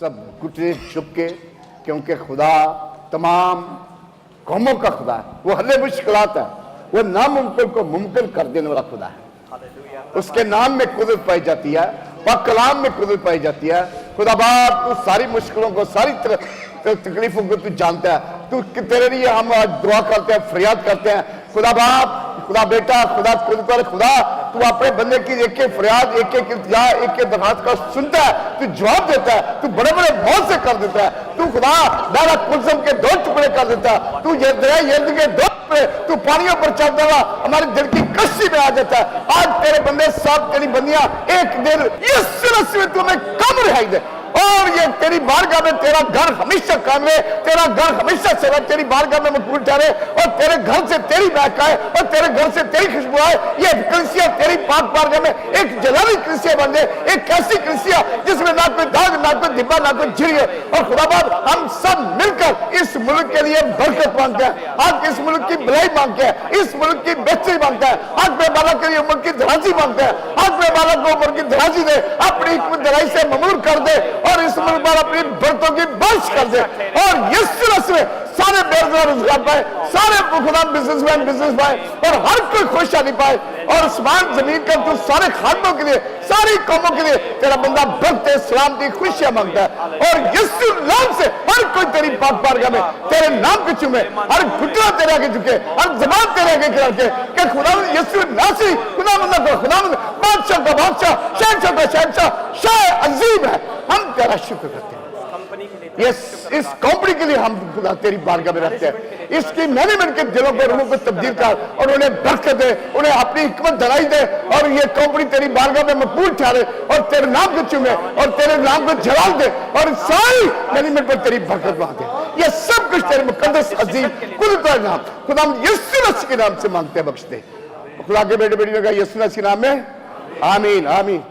सब घुटने झुक के, क्योंकि खुदा तमाम कौमों का खुदा है, वो हल्ले मुश्किलात है, वो नामुमकिन को मुमकिन कर देने वाला खुदा है। उसके नाम में कुदरत पाई जाती है, पाक कलाम में कुदरत पाई जाती है। खुदा बाप तू सारी मुश्किलों को, सारी तकलीफों को तू जानता है। तू तेरे लिए हम आज दुआ करते हैं, फरियाद करते हैं। खुदा बाप, खुदा बेटा, खुदा खुदा तू अपने बंदे की एक एक फरियाद, एक एक इल्तिजा, एक एक दरखास्त का सुनता है, तू जवाब देता है, तू बड़े बड़े मौत से कर देता है। तू खुदा दारा कुलसम के 2 टुकड़े कर देता है, तू यर्द के 2 टुकड़े, तू पानियों पर चलता हुआ हमारे दिल की कश्ती में आ जाता है। आज तेरे बंदे सब, तेरी बंदियां एक दिन इस में तुम्हें कम रिहाई दे, और ये तेरी बारगाह में तेरा घर हमेशा काम रहे, तेरा घर हमेशा सेवा तेरी बारगाह में मकबूल ठहरे, और तेरे घर से तेरी महक आए, और तेरे घर से तेरी खुशबू आए। ये कलिसिया तेरी पाक बारगाह में एक जलाली कलिसिया बन जाए, एक ऐसी कलिसिया जिसमें ना कोई दाग, ना कोई दिब्बा, ना कोई झिरी है। और खुदाबाद हम सब मिलकर इस मुल्क के लिए बरकत मांगते हैं, आज इस मुल्क की भलाई मांगते हैं, इस मुल्क की बेहतरी मांगते हैं, आज में बाला के लिए उम्र की दराजी मांगते हैं, आज में बाला को उम्र की दराजी दे, अपनी हिकमत दराई से ममूर कर दे, और इस मुल्क पर अपनी बरतों की बारिश कर दे, और यीशु मसीह में सारे बेरोजगार रोजगार पाए, सारे खुदा बिजनेसमैन बिजनेस पाए, और हर कोई खुशहाली पाए। और आसमान जमीन का तू सारे खानों के लिए, सारी कौमों के लिए तेरा बंदा बरकत, सलामती, खुशियां मांगता है। और यीशु नाम से हर कोई तेरी पाक बारगाह में तेरे नाम के चूमे, हर घुटना तेरे आगे झुके, हर जबान तेरे आगे खड़ा के कि खुदा यीशु नासी, खुदा बादशाह का बादशाह, शहंशाह का शहंशाह, शाह अजीम है। हम तेरा शुक्र करते हैं, इस कंपनी के लिए हम खुदा तेरी बारगाह में रखते हैं। इसकी मैनेजमेंट के दिलों को, रूहों को तब्दील कर, और उन्हें बरकत दे, उन्हें अपनी हिकमत धराई दे, और ये कंपनी तेरी बारगाह में मकबूल ठहरे, और तेरे नाम को चुमे, और तेरे नाम को जलाल दे, और सारी मैनेजमेंट पर तेरी बरकत मांगे। ये सब कुछ तेरे मुकद्दस अजीम कुदरत का नाम खुदा यीशु मसीह के नाम से मांगते हैं, बख्श दे। खुदा के बेटे बेटी ने कहा यीशु मसीह के नाम में आमीन आमीन।